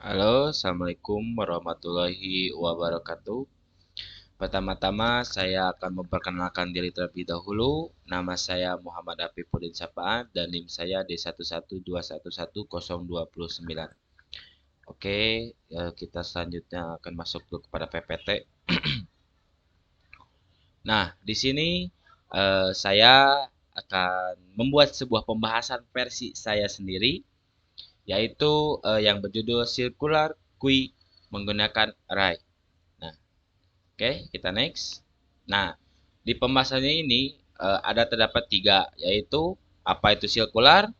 Halo, Assalamualaikum warahmatullahi wabarakatuh. Pertama-tama saya akan memperkenalkan diri terlebih dahulu. Nama saya Muhammad Afifuddin Sapaan dan NIM saya D112110229. Oke, kita selanjutnya akan masuk dulu kepada PPT. Nah, di sini saya akan membuat sebuah pembahasan versi saya sendiri, yaitu yang berjudul Circular Queue menggunakan array. Nah, oke, kita next. Nah, di pembahasannya ini ada terdapat tiga, yaitu apa itu circular,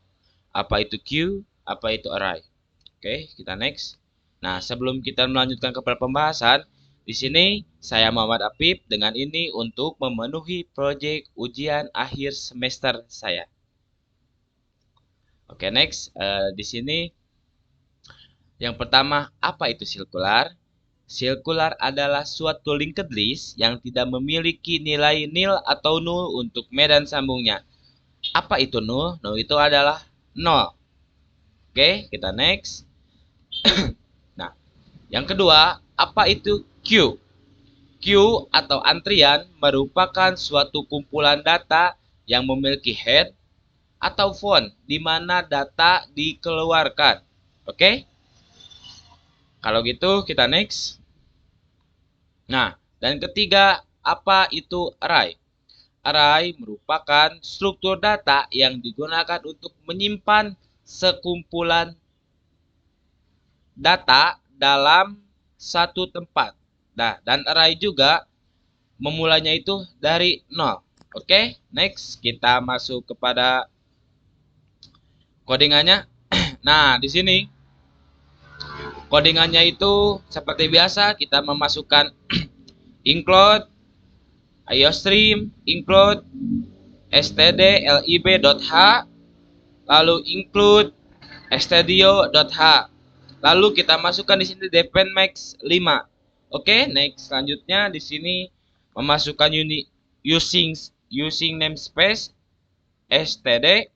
apa itu queue, apa itu array. Oke, kita next. Nah, sebelum kita melanjutkan kepada pembahasan, di sini saya Muhammad Apip dengan ini untuk memenuhi proyek ujian akhir semester saya. Oke, next. Di sini yang pertama, apa itu circular? Circular adalah suatu linked list yang tidak memiliki nilai nil atau nol untuk medan sambungnya. Apa itu nol? Nol itu adalah nol. Oke, kita next. Nah, yang kedua, apa itu queue? Queue atau antrian merupakan suatu kumpulan data yang memiliki head atau font di mana data dikeluarkan. Oke? Kalau gitu kita next. Nah, dan ketiga, apa itu array? Array merupakan struktur data yang digunakan untuk menyimpan sekumpulan data dalam satu tempat. Nah, dan array juga memulainya itu dari nol. Oke, next kita masuk kepada codingannya. Nah, di sini codingannya itu seperti biasa kita memasukkan include iostream include stdlib.h, lalu include stdio.h, lalu kita masukkan di sini depend max 5. Oke, next selanjutnya di sini memasukkan using namespace std,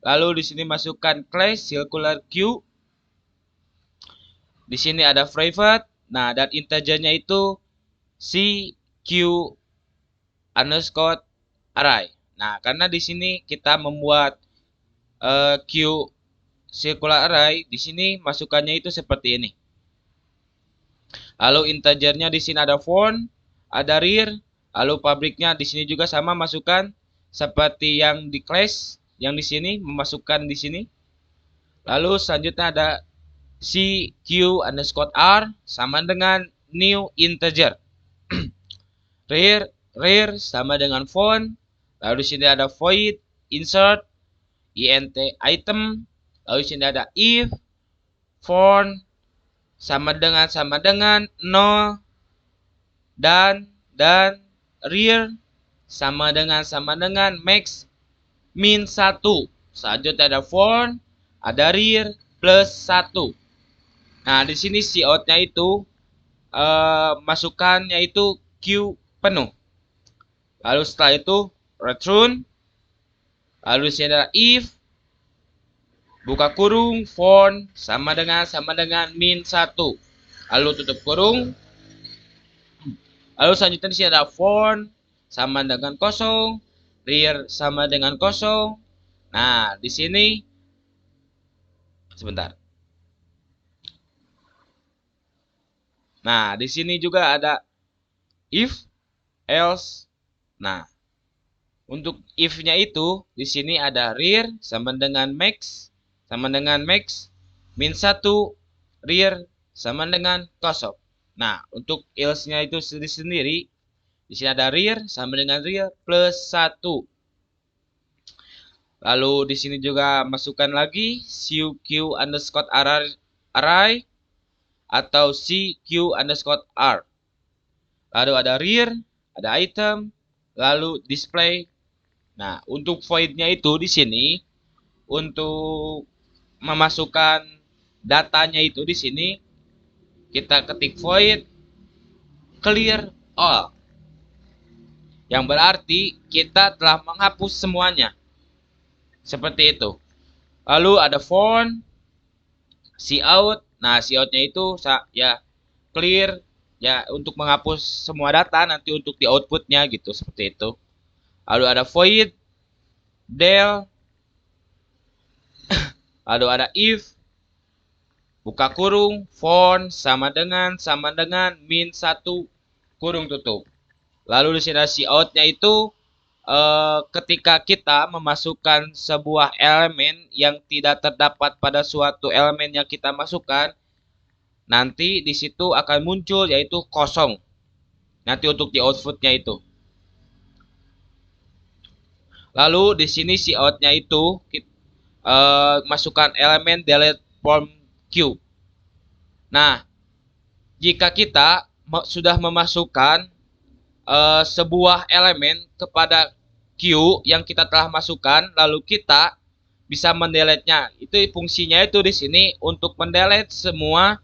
lalu di sini masukkan class circular queue. Di sini ada private, nah dan integernya itu cq underscore array. Nah, karena di sini kita membuat queue circular array, di sini masukannya itu seperti ini. Lalu integernya di sini ada font, ada rear, lalu pabriknya di sini juga sama masukkan seperti yang di class, yang di sini memasukkan di sini. Lalu selanjutnya ada cq underscore r sama dengan new integer. rear sama dengan font. Lalu di sini ada void insert int item. Lalu di sini ada if font sama dengan 0 dan rear sama dengan max min 1. Selanjutnya ada font, ada rear plus 1. Nah, di sini cout-nya itu masukannya itu Q penuh. Lalu setelah itu return. Lalu di sini ada if buka kurung font sama dengan min 1. Lalu tutup kurung. Lalu selanjutnya di sini ada font sama dengan kosong, rear sama dengan kosong. Nah, di sini sebentar. Nah, di sini juga ada if, else. Nah, untuk if-nya itu di sini ada rear sama dengan max min 1, rear sama dengan kosong. Nah, untuk else-nya itu sendiri di sini ada rear sama dengan rear plus 1. Lalu di sini juga masukkan lagi cq underscore array atau cq underscore r. Lalu ada rear, ada item, lalu display. Nah, untuk void-nya itu di sini untuk memasukkan datanya itu di sini kita ketik void clear all. Yang berarti kita telah menghapus semuanya. Seperti itu. Lalu ada font, cout. Nah, cout-nya itu ya clear ya untuk menghapus semua data nanti untuk di outputnya gitu seperti itu. Lalu ada void, del, lalu ada if, buka kurung, font sama dengan min 1 kurung tutup. Lalu di sini cout-nya itu ketika kita memasukkan sebuah elemen yang tidak terdapat pada suatu elemen yang kita masukkan, nanti di situ akan muncul yaitu kosong. Nanti untuk di outputnya itu. Lalu di sini cout-nya itu masukkan elemen delete from queue. Nah, jika kita sudah memasukkan sebuah elemen kepada queue yang kita telah masukkan, lalu kita bisa mendelete-nya. Itu fungsinya itu di sini untuk mendelete semua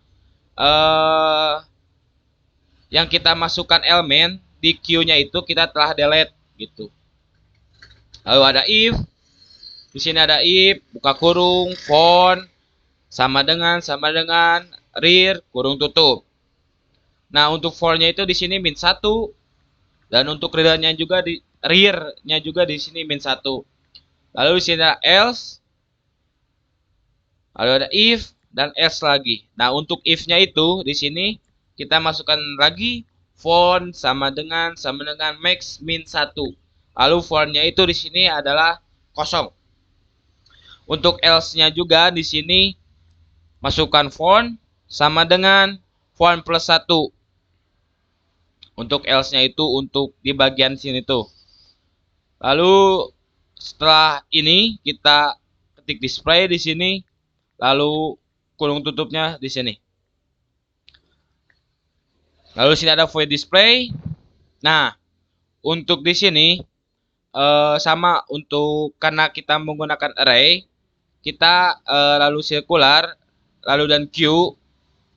yang kita masukkan elemen di queue-nya itu kita telah delete gitu. Lalu ada if, di sini ada if, buka kurung, font sama dengan rear kurung tutup. Nah, untuk for-nya itu di sini min 1 dan untuk rear-nya juga di sini min 1. Lalu di sini ada else, lalu ada if dan else lagi. Nah, untuk if-nya itu di sini kita masukkan lagi font sama dengan max min 1. Lalu for-nya itu di sini adalah kosong. Untuk else-nya juga di sini masukkan font sama dengan font plus 1. Untuk else-nya itu untuk di bagian sini tuh. Lalu setelah ini kita ketik display di sini, lalu kurung tutupnya di sini. Lalu sini ada void display. Nah, untuk di sini sama untuk karena kita menggunakan array, kita lalu circular, lalu dan queue.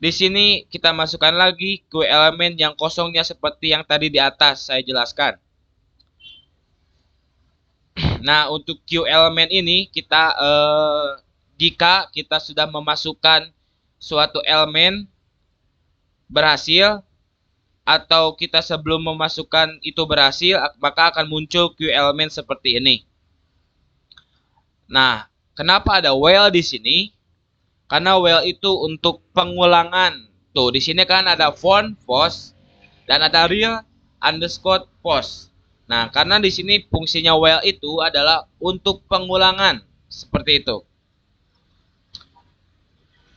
Di sini kita masukkan lagi queue elemen yang kosongnya seperti yang tadi di atas saya jelaskan. Nah, untuk queue elemen ini kita jika kita sudah memasukkan suatu elemen berhasil atau kita sebelum memasukkan itu berhasil, maka akan muncul queue elemen seperti ini. Nah, kenapa ada while di sini? Karena while itu untuk pengulangan. Tuh, di sini kan ada font post dan ada real underscore post. Nah, karena di sini fungsinya while itu adalah untuk pengulangan seperti itu.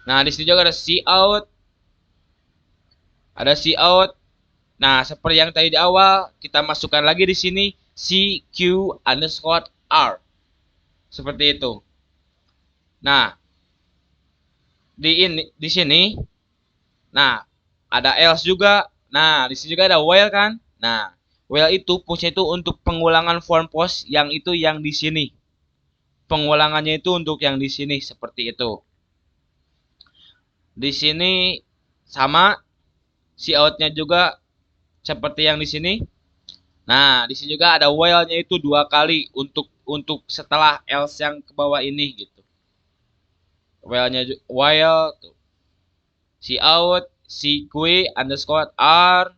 Nah, di sini juga ada cout. Ada cout. Nah, seperti yang tadi di awal, kita masukkan lagi di sini cq underscore r. Seperti itu. Nah, di sini, nah ada else juga. Nah, di sini juga ada while kan. Nah, while itu fungsinya itu untuk pengulangan form post yang itu yang di sini. Pengulangannya itu untuk yang di sini seperti itu. Di sini sama cout-nya juga seperti yang di sini. Nah, di sini juga ada while-nya itu 2 kali untuk setelah else yang ke bawah ini gitu. While-nya while tuh. Cout cq underscore r.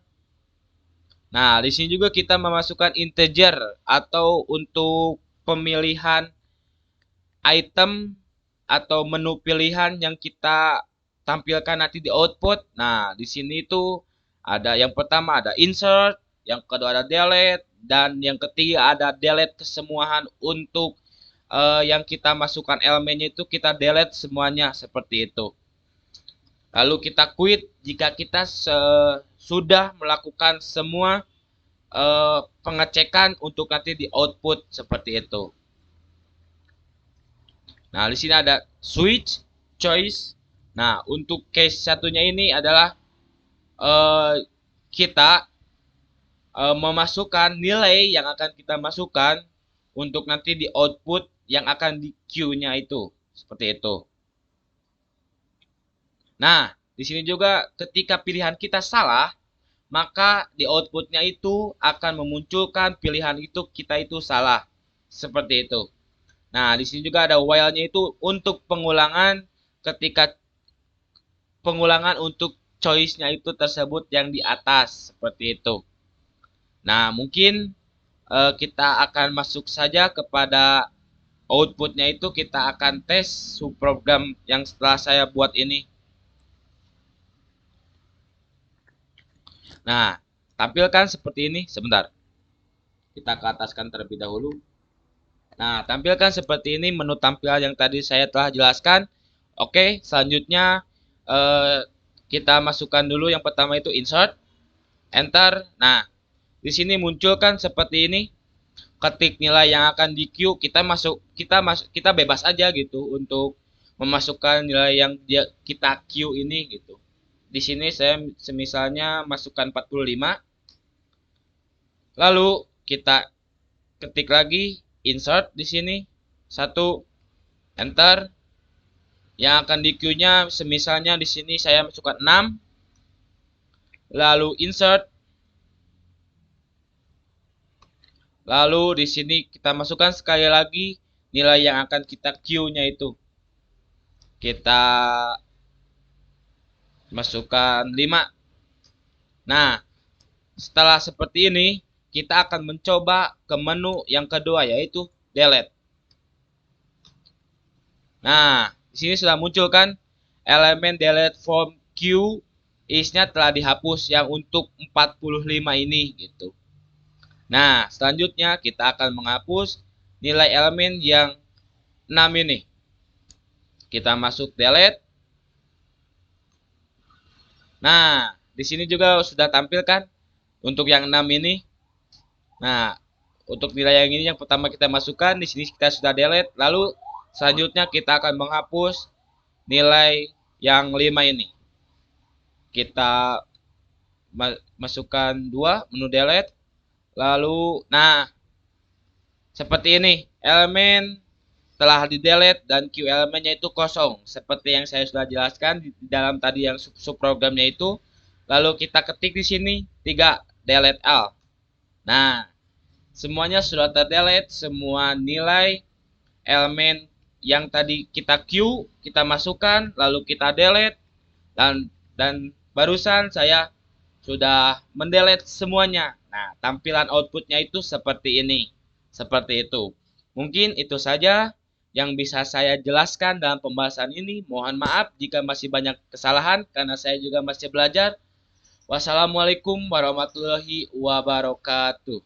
Nah, di sini juga kita memasukkan integer atau untuk pemilihan item atau menu pilihan yang kita tampilkan nanti di output. Nah, di sini itu ada yang pertama ada insert, yang kedua ada delete, dan yang ketiga ada delete kesemuaan untuk yang kita masukkan elemennya itu kita delete semuanya seperti itu. Lalu kita quit jika kita sudah melakukan semua pengecekan untuk nanti di output seperti itu. Nah, di sini ada switch, choice. Nah, untuk case satunya ini adalah kita memasukkan nilai yang akan kita masukkan untuk nanti di output yang akan di queue-nya itu. Seperti itu. Nah, di sini juga ketika pilihan kita salah, maka di outputnya itu akan memunculkan pilihan itu kita itu salah. Seperti itu. Nah, di sini juga ada while-nya itu untuk pengulangan ketika pengulangan untuk choice-nya itu tersebut yang di atas seperti itu. Nah, mungkin kita akan masuk saja kepada outputnya itu kita akan tes subprogram yang setelah saya buat ini. Nah, tampilkan seperti ini. Sebentar. Kita ke ataskan terlebih dahulu. Nah, tampilkan seperti ini menu tampilan yang tadi saya telah jelaskan. Oke, selanjutnya kita masukkan dulu yang pertama itu insert, enter. Nah, di sini munculkan seperti ini. Ketik nilai yang akan di queue, kita bebas aja gitu untuk memasukkan nilai yang kita queue ini gitu. Di sini saya semisalnya masukkan 45. Lalu kita ketik lagi insert di sini 1, enter. Yang akan di queue-nya semisalnya di sini saya masukkan 6. Lalu insert. Lalu di sini kita masukkan sekali lagi nilai yang akan kita queue-nya itu. Kita masukkan 5. Nah, setelah seperti ini, kita akan mencoba ke menu yang kedua yaitu delete. Nah, di sini sudah muncul kan elemen delete from queue is-nya telah dihapus yang untuk 45 ini gitu. Nah, selanjutnya kita akan menghapus nilai elemen yang 6 ini. Kita masuk delete. Nah, di sini juga sudah tampilkan untuk yang 6 ini. Nah, untuk nilai yang ini yang pertama kita masukkan, di sini kita sudah delete. Lalu selanjutnya kita akan menghapus nilai yang 5 ini. Kita masukkan 2, menu delete. Lalu, nah, seperti ini. Elemen telah di delete dan queue elemennya itu kosong. Seperti yang saya sudah jelaskan di dalam tadi yang subprogramnya itu. Lalu kita ketik di sini 3, delete all. Nah, semuanya sudah terdelete, semua nilai elemen yang tadi kita queue, kita masukkan, lalu kita delete, dan barusan saya sudah mendelete semuanya. Nah, tampilan outputnya itu seperti ini. Seperti itu. Mungkin itu saja yang bisa saya jelaskan dalam pembahasan ini. Mohon maaf jika masih banyak kesalahan karena saya juga masih belajar. Wassalamualaikum warahmatullahi wabarakatuh.